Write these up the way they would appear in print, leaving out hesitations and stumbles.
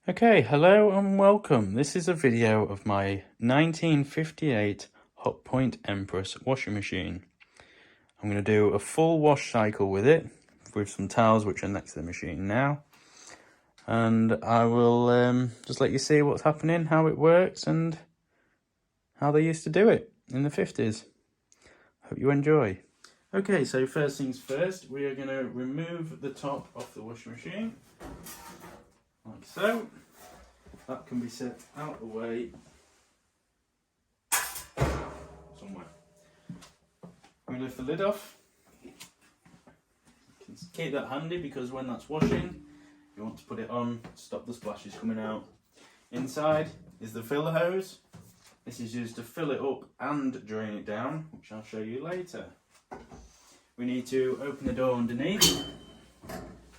Okay, hello and welcome. This is a video of my 1958 Hotpoint Empress washing machine. I'm going to do a full wash cycle with it, with some towels which are next to the machine now. And I will just let you see what's happening, how it works and how they used to do it in the 50s. Hope you enjoy. Okay, so first things first, we are going to remove the top off the washing machine. Like so. That can be set out the way somewhere. I'm going to lift the lid off. You can keep that handy because when that's washing, you want to put it on to stop the splashes coming out. Inside is the filler hose. This is used to fill it up and drain it down, which I'll show you later. We need to open the door underneath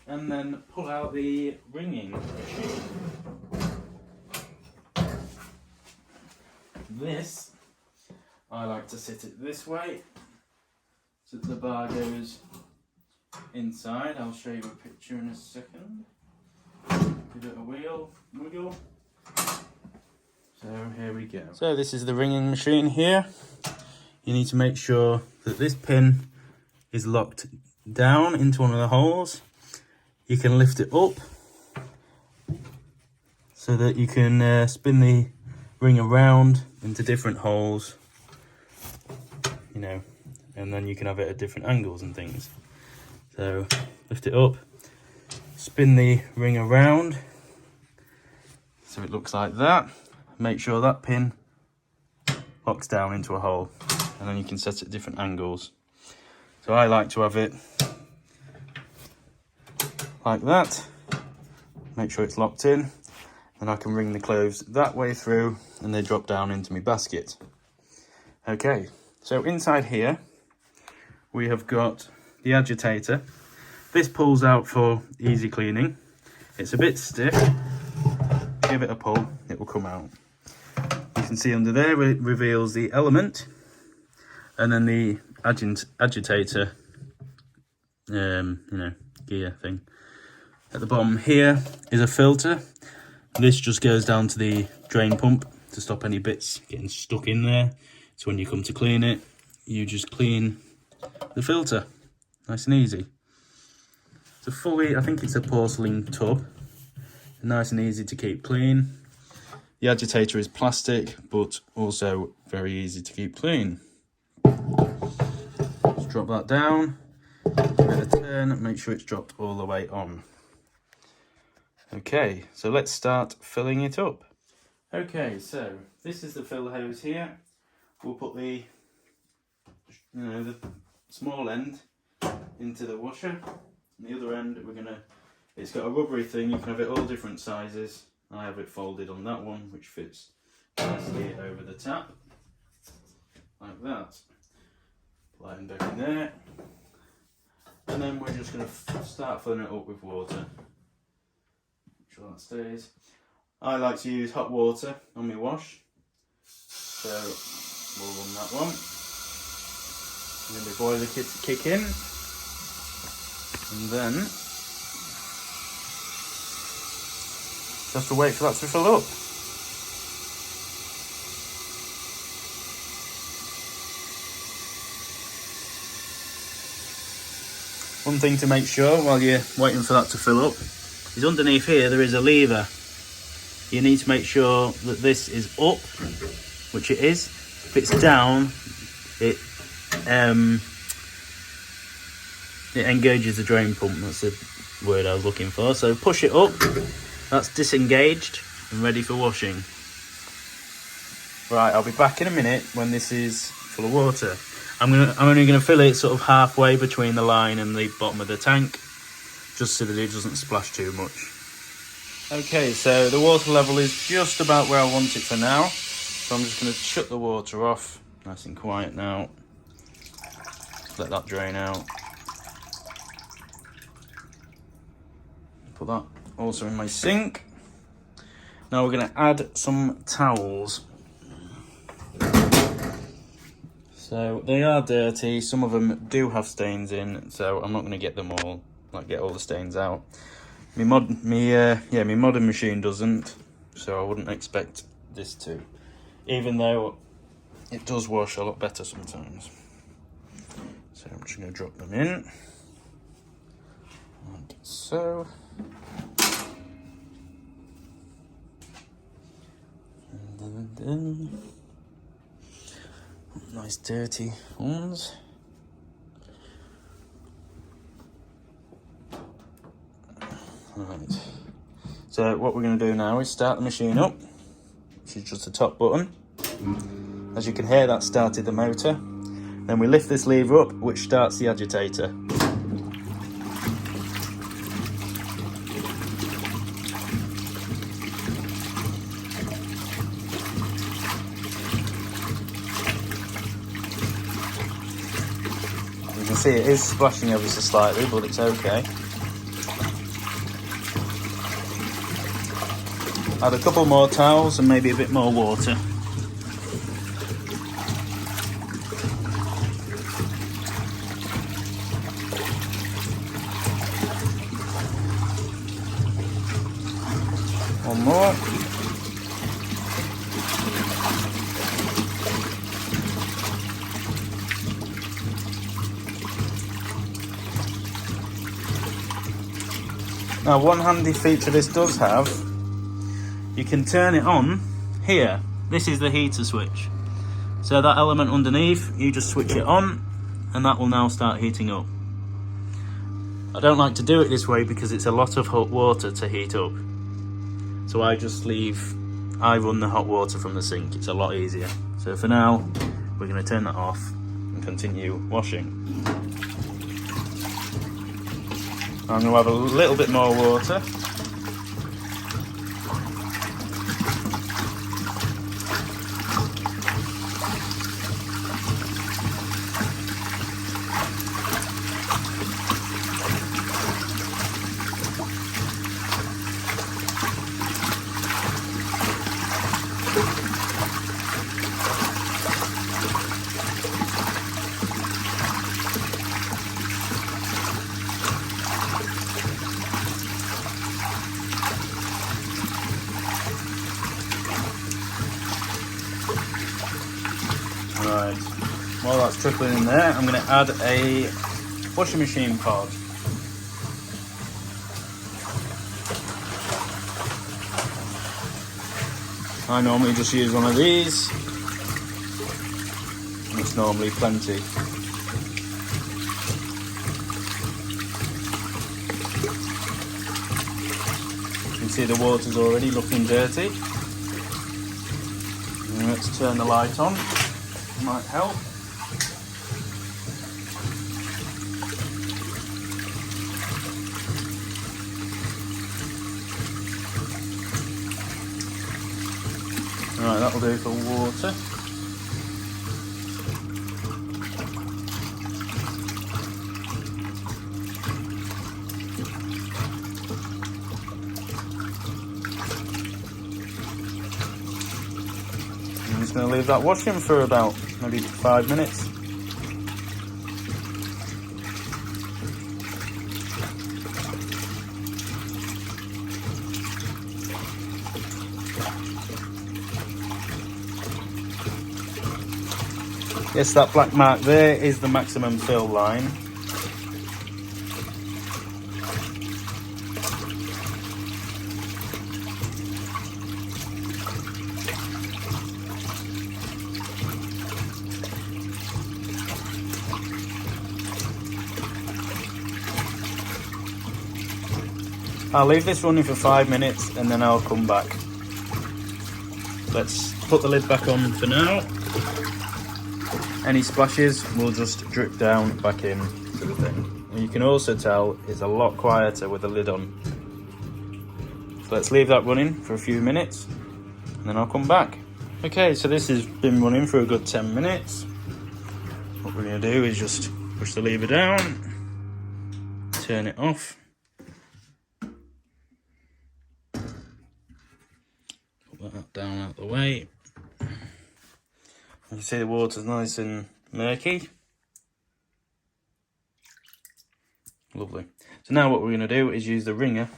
and then pull out the ringing machine. This, I like to sit it this way, so that the bar goes inside. I'll show you a picture in a second. Give it a wiggle. So here we go. So this is the ringing machine here. You need to make sure that this pin is locked down into one of the holes. You can lift it up so that you can spin the ring around into different holes, you know, and then you can have it at different angles and things. So lift it up, spin the ring around so it looks like that. Make sure that pin locks down into a hole, and then you can set it at different angles. So I like to have it like that. Make sure it's locked in. And I can wring the clothes that way through and they drop down into my basket. Okay, so inside here we have got the agitator. This pulls out for easy cleaning. It's a bit stiff. Give it a pull, it will come out. You can see under there it reveals the element and then the agitator gear thing. At the bottom here is a filter. This just goes down to the drain pump to stop any bits getting stuck in there. So when you come to clean it, you just clean the filter. Nice and easy. It's a fully, I think it's a porcelain tub. Nice and easy to keep clean. The agitator is plastic, but also very easy to keep clean. Just drop that down, give it a turn, make sure it's dropped all the way on. Okay, so let's start filling it up. Okay, so this is the fill hose here. We'll put the small end into the washer. And the other end, it's got a rubbery thing. You can have it all different sizes. I have it folded on that one, which fits nicely over the tap, like that. Put that end back in there, and then we're just going to start filling it up with water. Sure that stays. I like to use hot water on my wash, so we'll run that one. And then the boiler kick in, and then just to wait for that to fill up. One thing to make sure while you're waiting for that to fill up is underneath here there is a lever. You need to make sure that this is up, which it is. If it's down, it engages the drain pump. That's the word I was looking for. So push it up. That's disengaged and ready for washing. Right, I'll be back in a minute when this is full of water. I'm only gonna fill it sort of halfway between the line and the bottom of the tank, just so that it doesn't splash too much. Okay, so the water level is just about where I want it for now. So I'm just going to shut the water off, nice and quiet now. Let that drain out. Put that also in my sink. Now we're going to add some towels. So they are dirty, some of them do have stains in, so I'm not going to get them all, get all the stains out. My modern machine doesn't, so I wouldn't expect this to. Even though it does wash a lot better sometimes. So I'm just going to drop them in, like so. And then nice dirty ones. Right. So what we're going to do now is start the machine up, which is just the top button. As you can hear, that started the motor. Then we lift this lever up, which starts the agitator. You can see it is splashing ever so slightly, but it's okay. Add a couple more towels and maybe a bit more water. One more. Now, one handy feature this does have, you can turn it on here. This is the heater switch. So that element underneath, you just switch it on and that will now start heating up. I don't like to do it this way because it's a lot of hot water to heat up. So I run the hot water from the sink. It's a lot easier. So for now, we're going to turn that off and continue washing. I'm going to have a little bit more water. Right, while that's trickling in there, I'm going to add a washing machine pod. I normally just use one of these, and it's normally plenty. You can see the water's already looking dirty. And let's turn the light on. Might help. Right, that'll do for water. I'm just going to leave that washing for about maybe 5 minutes. Yes, that black mark there is the maximum fill line. I'll leave this running for 5 minutes and then I'll come back. Let's put the lid back on for now. Any splashes will just drip down back in to the thing. And you can also tell it's a lot quieter with the lid on. So let's leave that running for a few minutes and then I'll come back. Okay, so this has been running for a good 10 minutes. What we're going to do is just push the lever down, turn it off. Put that down out of the way. You can see the water's nice and murky. Lovely. So now what we're going to do is use the wringer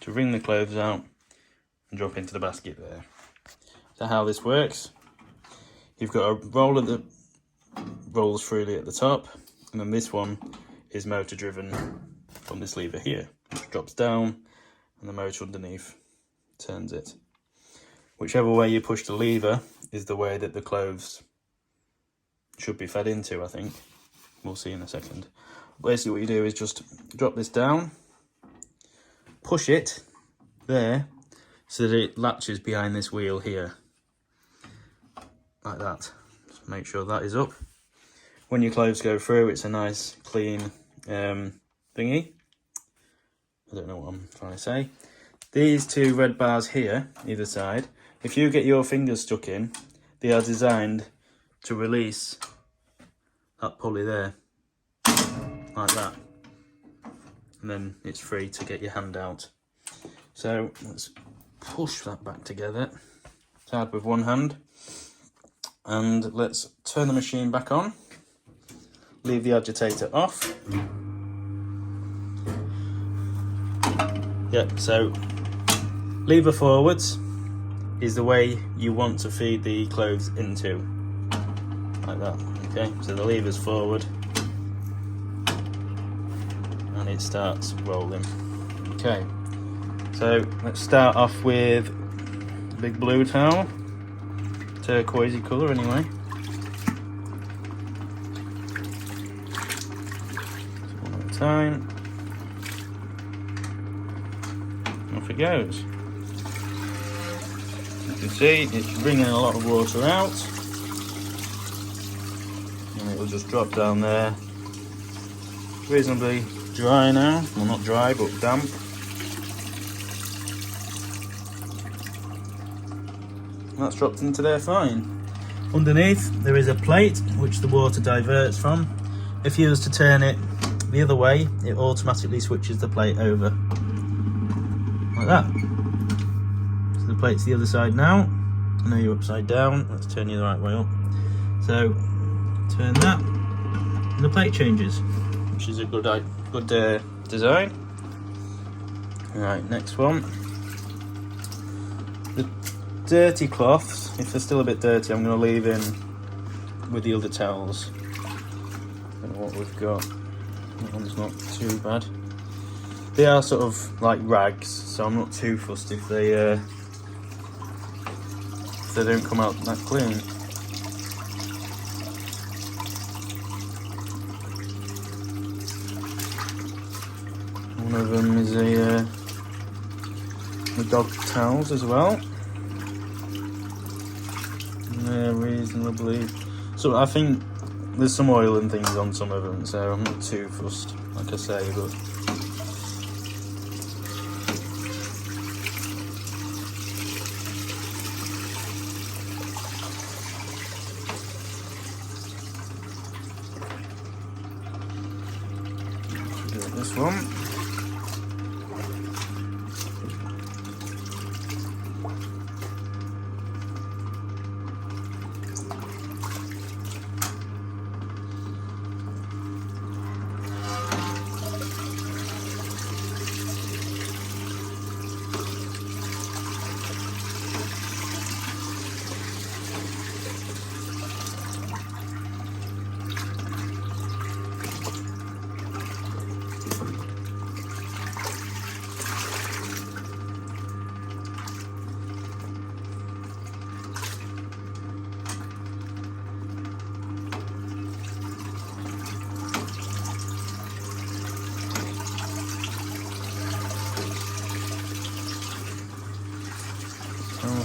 to wring the clothes out and drop into the basket there. So how this works, you've got a roller that rolls freely at the top, and then this one is motor driven from this lever here, which drops down, and the motor underneath turns it. Whichever way you push the lever is the way that the clothes should be fed into, I think. We'll see in a second. Basically what you do is just drop this down, push it there so that it latches behind this wheel here, like that. Just make sure that is up. When your clothes go through, it's a nice clean thingy. I don't know what I'm trying to say. These two red bars here, either side, if you get your fingers stuck in, they are designed to release that pulley there, like that. And then it's free to get your hand out. So let's push that back together. Start with one hand. And let's turn the machine back on. Leave the agitator off. Yeah, so lever forwards is the way you want to feed the clothes into, like that. Okay, so the lever's forward and it starts rolling. Okay, so let's start off with a big blue towel, turquoisey colour anyway. So one at a time. Off it goes. You can see it's wringing a lot of water out, and it will just drop down there. Reasonably dry now, well not dry but damp. That's dropped into there fine. Underneath there is a plate which the water diverts from. If you was to turn it the other way, it automatically switches the plate over, like that. The plate's the other side now. I know you're upside down. Let's turn you the right way up. So turn that, and the plate changes, which is a good design. All right, next one. The dirty cloths, if they're still a bit dirty, I'm going to leave in with the other towels. Don't know what we've got. That one's not too bad. They are sort of like rags, so I'm not too fussed if they don't come out that clean. One of them is the dog towels as well. And they're reasonably... So I think there's some oil and things on some of them, so I'm not too fussed, like I say, but... This one.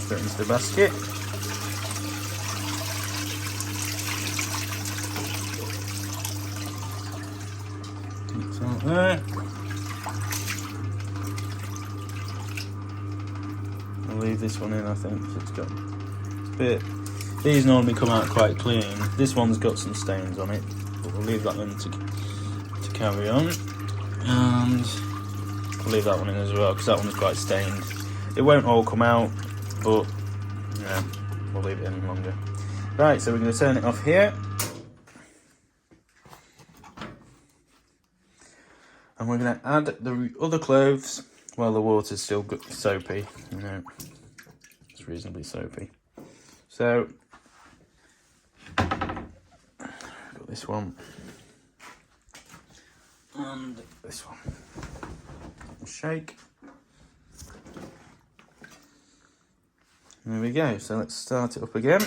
Straight into the basket. It's out there. I'll leave this one in, I think, because it's got a bit. These normally come out quite clean. This one's got some stains on it, but we'll leave that one to carry on. And I'll leave that one in as well, because that one's quite stained. It won't all come out, but yeah, we'll leave it in longer. Right, so we're going to turn it off here. And we're going to add the other clothes Well, the water's still good, soapy, you know, it's reasonably soapy. So, got this one, and this one. Shake. There we go, so let's start it up again.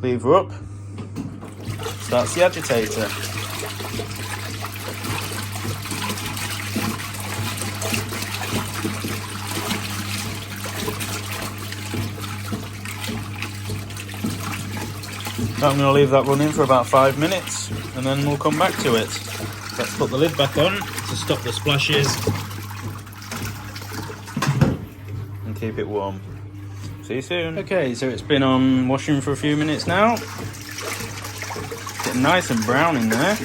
Lever up, starts the agitator. I'm going to leave that running for about 5 minutes and then we'll come back to it. Let's put the lid back on to stop the splashes and keep it warm. See you soon. Okay, so it's been on washing for a few minutes now. Getting nice and brown in there.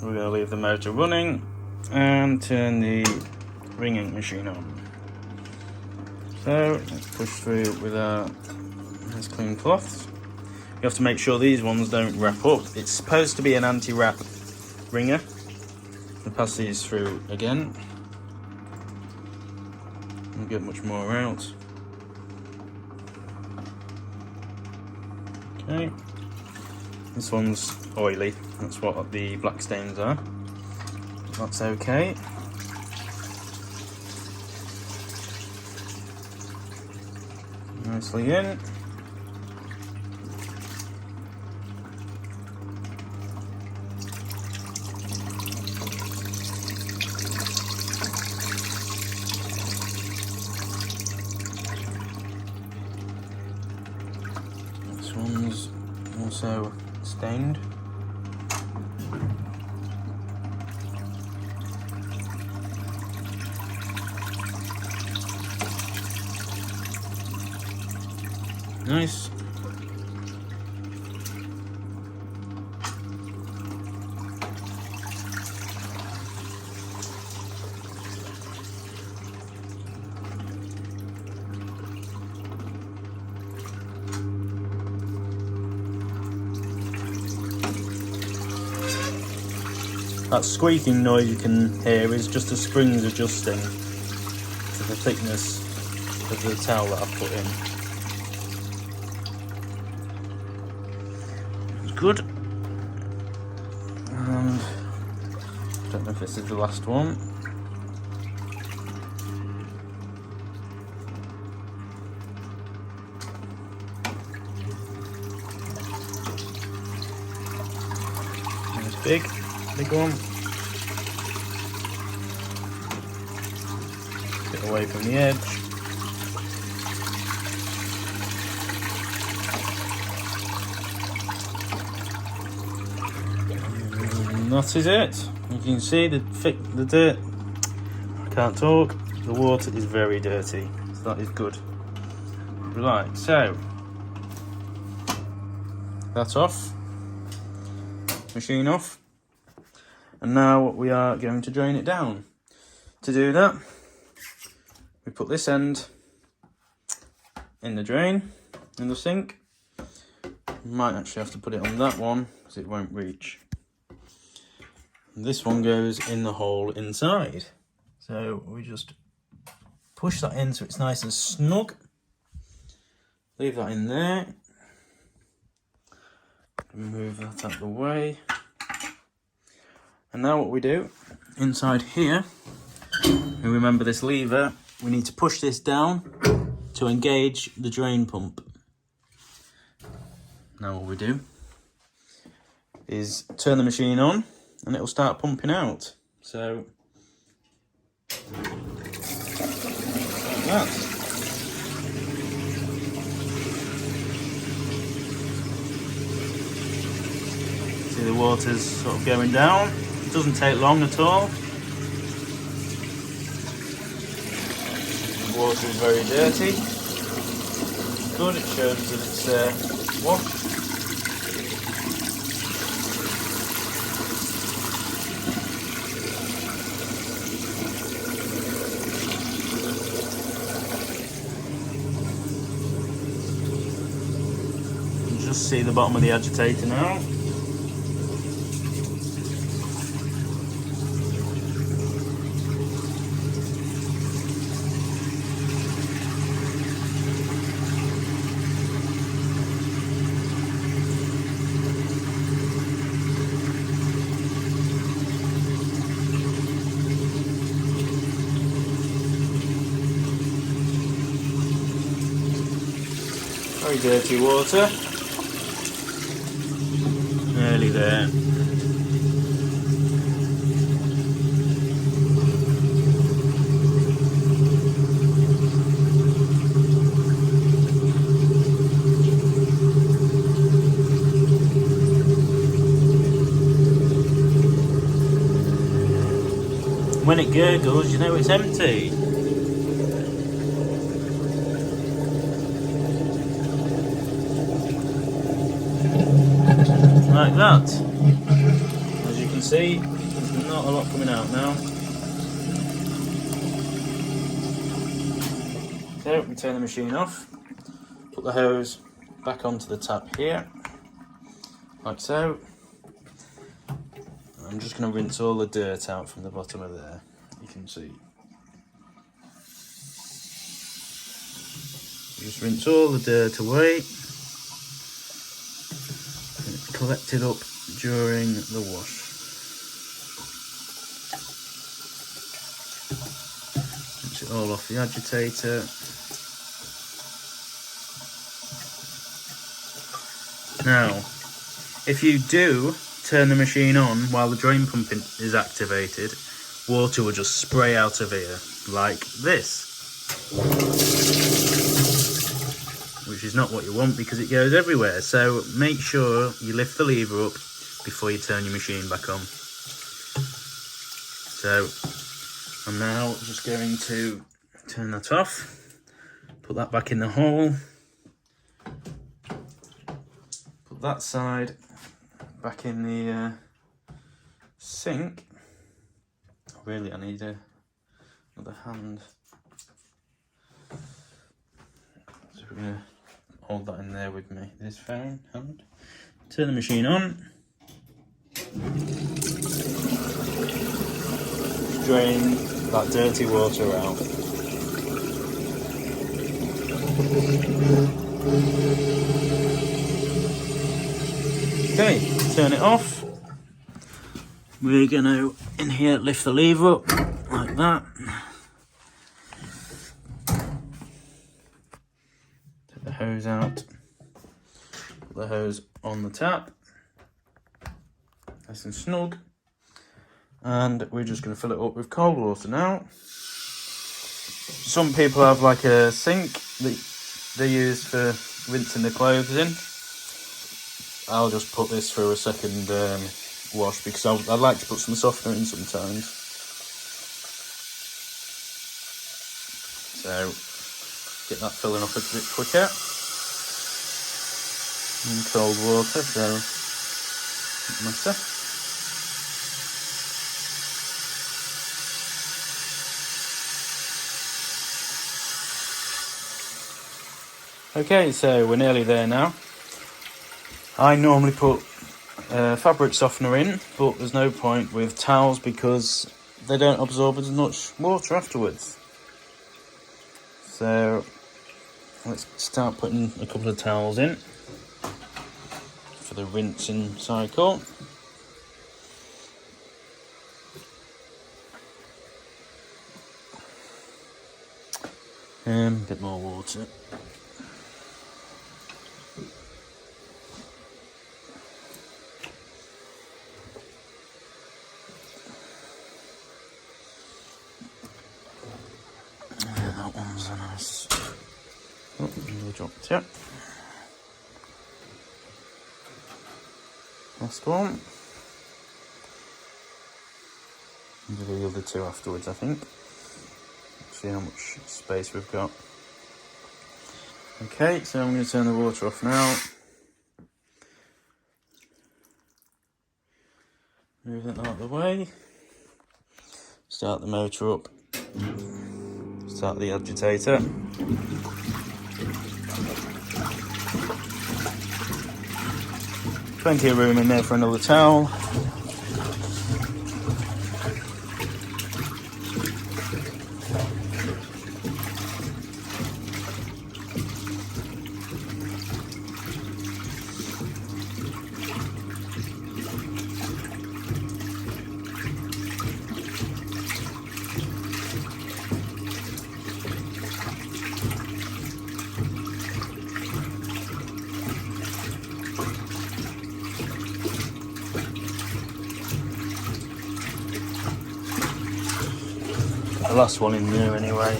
We're going to leave the motor running and turn the ring ink machine on. So let's push through with our nice clean cloths. You have to make sure these ones don't wrap up. It's supposed to be an anti-wrap ringer. I'll pass these through again. Won't get much more out. Okay. This one's oily. That's what the black stains are. That's okay. Nicely in. This one's also stained. Nice. That squeaking noise you can hear is just the springs adjusting to the thickness of the towel that I've put in. Good. And I don't know if this is the last one. It's big one. Get away from the edge. And that is it. You can see the dirt. I can't talk. The water is very dirty, so that is good. Right, so that's off. Machine off. And now we are going to drain it down. To do that, we put this end in the drain, in the sink. Might actually have to put it on that one because it won't reach. And this one goes in the hole inside. So we just push that in so it's nice and snug. Leave that in there. Move that out of the way. And now what we do, inside here, and remember this lever, we need to push this down to engage the drain pump. Now what we do is turn the machine on and it'll start pumping out. So, like that. See the water's sort of going down. It doesn't take long at all. The water is very dirty. Good, it shows that it's washed. You can just see the bottom of the agitator now. Very dirty water. Nearly there. When it gurgles, you know it's empty. Like that. As you can see, there's not a lot coming out now. So we turn the machine off, put the hose back onto the tap here, like so. I'm just going to rinse all the dirt out from the bottom of there, you can see. Just rinse all the dirt away. Collected up during the wash. Rinse it all off the agitator. Now, if you do turn the machine on while the drain pump is activated, water will just spray out of here like this, which is not what you want because it goes everywhere. So make sure you lift the lever up before you turn your machine back on. So I'm now just going to turn that off, put that back in the hole, put that side back in the sink. Really, I need another hand. So we're going to hold that in there with me, this phone hand. Turn the machine on. Drain that dirty water out. Okay, turn it off. We're going to, in here, lift the lever up like that. Take the hose out. Put the hose on the tap. Nice and snug. And we're just going to fill it up with cold water now. Some people have like a sink that they use for rinsing the clothes in. I'll just put this for a second wash because I like to put some softener in sometimes. So get that filling up a bit quicker. In cold water, so doesn't matter. Okay, so we're nearly there now. I normally put fabric softener in, but there's no point with towels because they don't absorb as much water afterwards. So let's start putting a couple of towels in for the rinsing cycle. A bit more water. That one's a nice. Oh, nearly dropped it. Last one. And do the other two afterwards, I think. See how much space we've got. Okay, so I'm going to turn the water off now. Move that out of the way. Start the motor up. Start the agitator. Plenty of room in there for another towel. the last one in there anyway.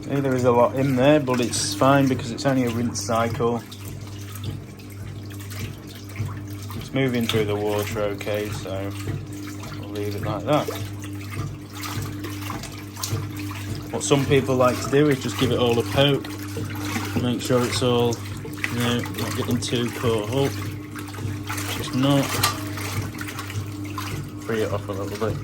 There is a lot in there, but it's fine because it's only a rinse cycle. It's moving through the water okay, so we'll leave it like that. What some people like to do is just give it all a poke, make sure it's all, you know, not getting too caught up. Just not. Free it off a little bit.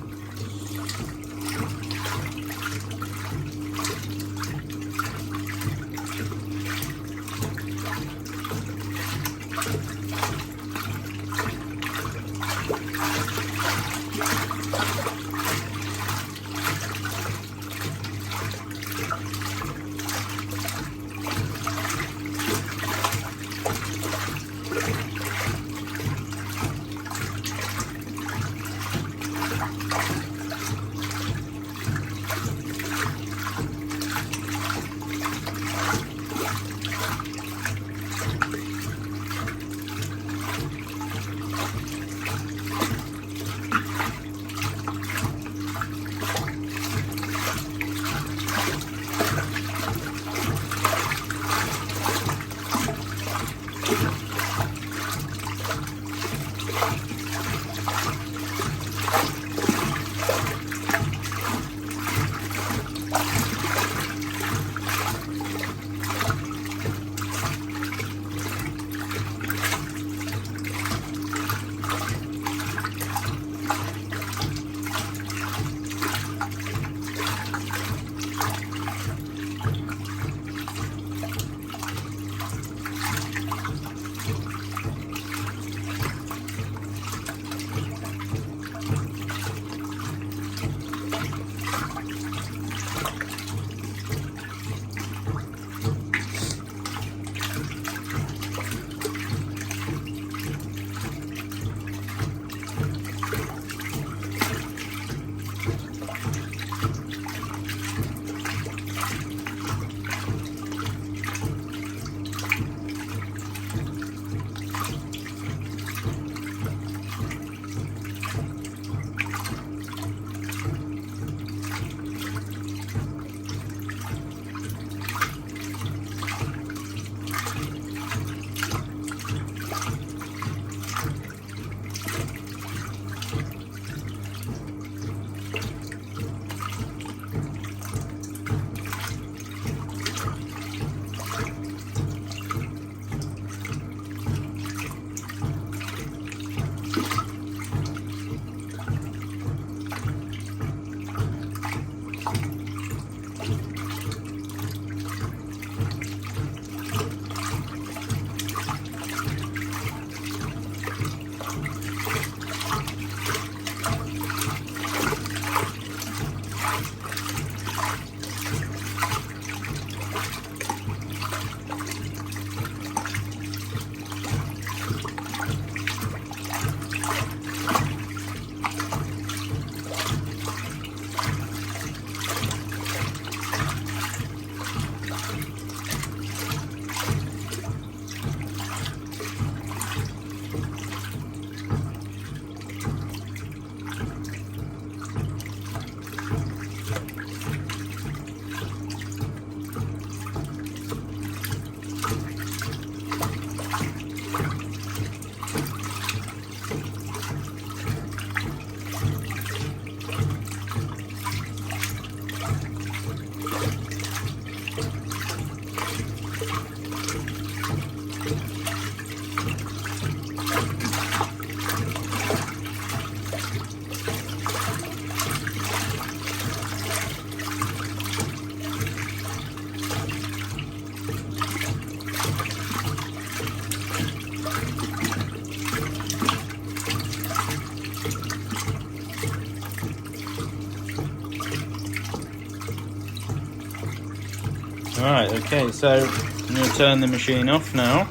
Right, okay, so I'm going to turn the machine off now.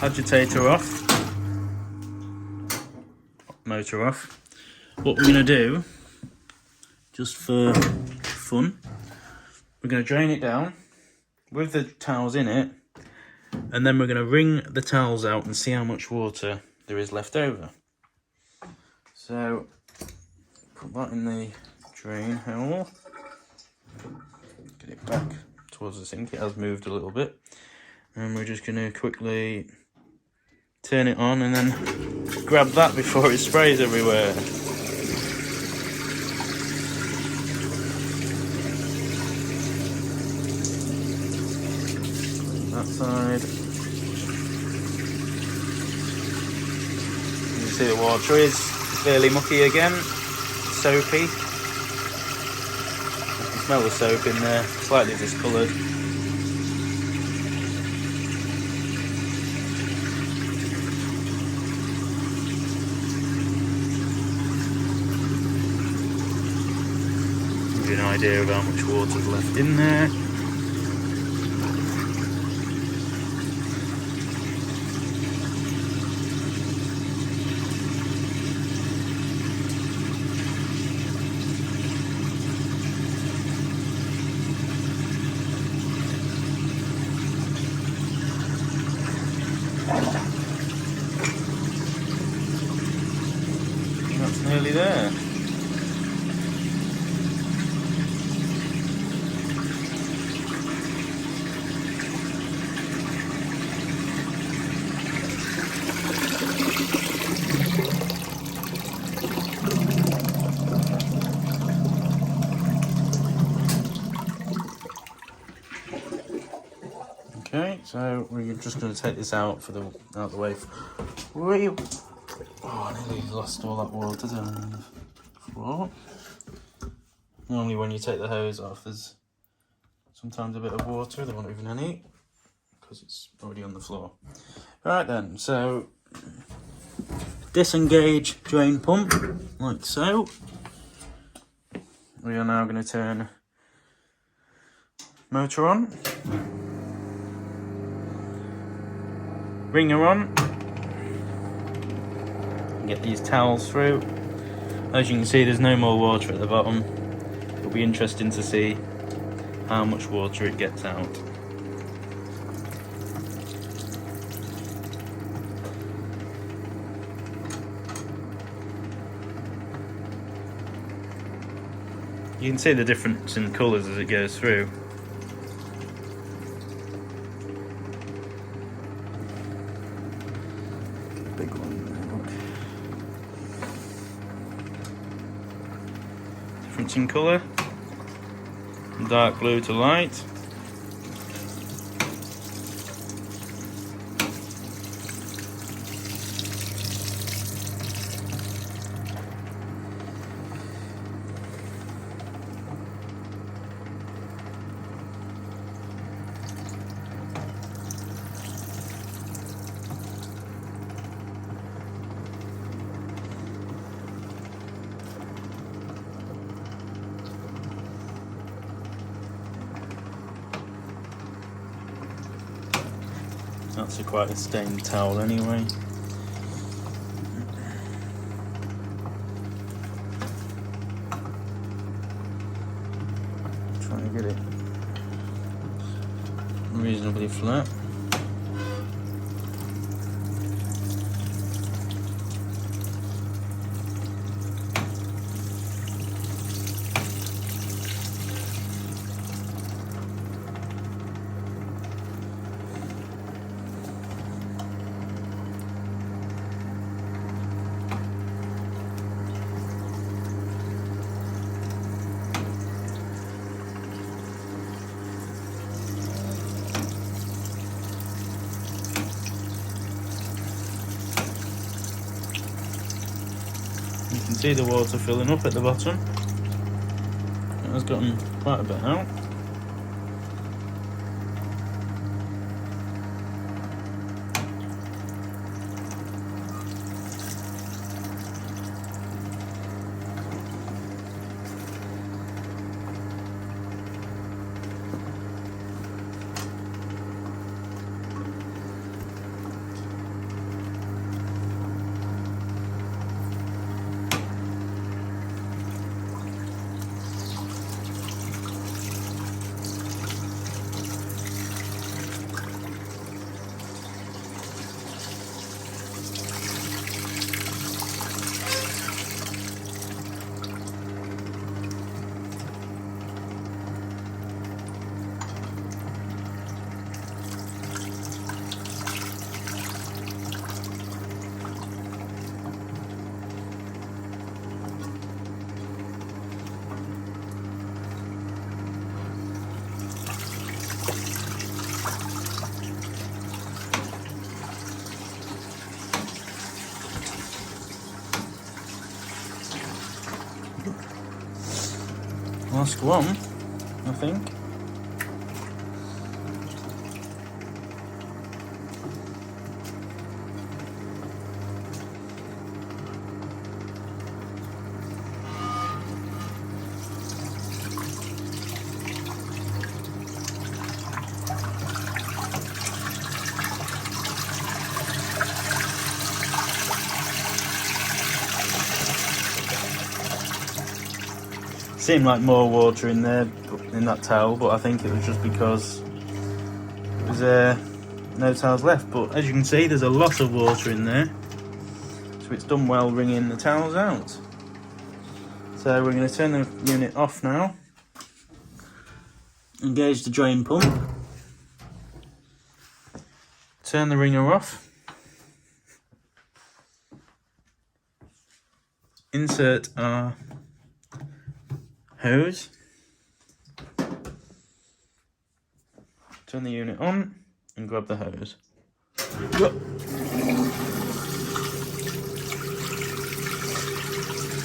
Agitator off. Motor off. What we're going to do, just for fun, we're going to drain it down with the towels in it, and then we're going to wring the towels out and see how much water there is left over. So, put that in the drain hole. Get it back towards the sink. It has moved a little bit. And we're just going to quickly turn it on and then grab that before it sprays everywhere. That side. You can see the water is fairly mucky again, soapy. You can smell the soap in there, slightly discoloured. Give you an idea of how much water's left in there. That's nearly there. Okay, so we're just going to take this out of the way. Oh, I nearly lost all that water down on the floor. Normally when you take the hose off, there's sometimes a bit of water, there won't even any, because it's already on the floor. Right then, so disengage drain pump, like so. We are now going to turn motor on. Wringer on. Get these towels through. As you can see, there's no more water at the bottom. It'll be interesting to see how much water it gets out. You can see the difference in colours as it goes through. Big one there, look. Difference in colour. Dark blue to light. That's quite a stained towel anyway. Try and get it reasonably flat. You can see the water filling up at the bottom. It has gotten quite a bit out. last one, I think. Seemed like more water in there, in that towel, but I think it was just because there was no towels left. But as you can see, there's a lot of water in there, so it's done well wringing the towels out. So we're going to turn the unit off now, engage the drain pump, turn the wringer off, insert our hose, turn the unit on and grab the hose.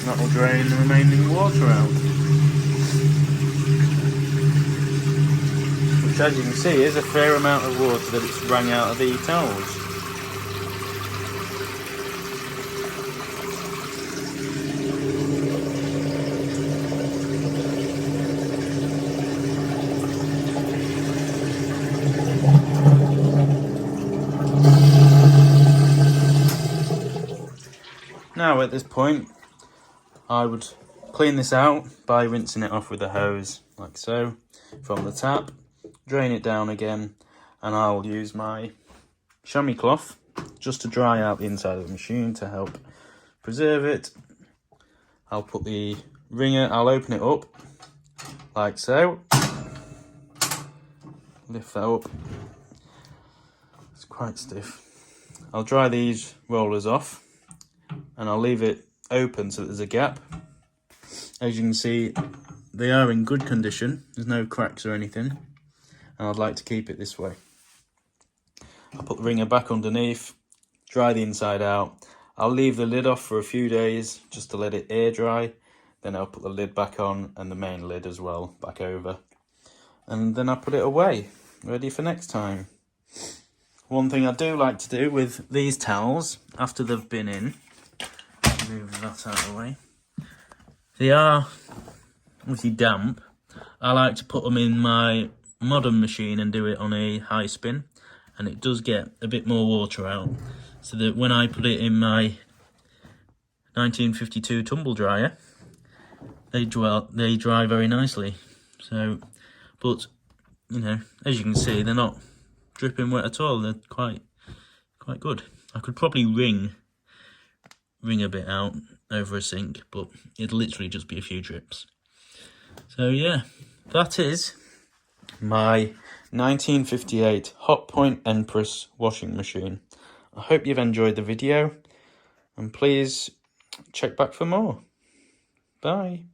That will drain the remaining water out, which, as you can see, is a fair amount of water that it's wrung out of the towels. Now at this point, I would clean this out by rinsing it off with a hose, like so, from the tap, drain it down again, and I'll use my chamois cloth just to dry out the inside of the machine to help preserve it. I'll put the wringer, I'll open it up, like so, lift that up, it's quite stiff. I'll dry these rollers off, and I'll leave it open so that there's a gap. As you can see, they are in good condition, there's no cracks or anything, and I'd like to keep it this way. I'll put the wringer back underneath, dry the inside out. I'll leave the lid off for a few days just to let it air dry, then I'll put the lid back on and the main lid as well back over, and then I'll put it away, ready for next time. One thing I do like to do with these towels after they've been in, move that out of the way, they are obviously damp. I like to put them in my modern machine and do it on a high spin, and it does get a bit more water out, so that when I put it in my 1952 tumble dryer, they dry very nicely. So, but you know, as you can see, they're not dripping wet at all. They're quite good. I could probably wring a bit out over a sink, but it'd literally just be a few drips. So yeah, that is my 1958 Hotpoint Empress washing machine. I hope you've enjoyed the video, and please check back for more. Bye.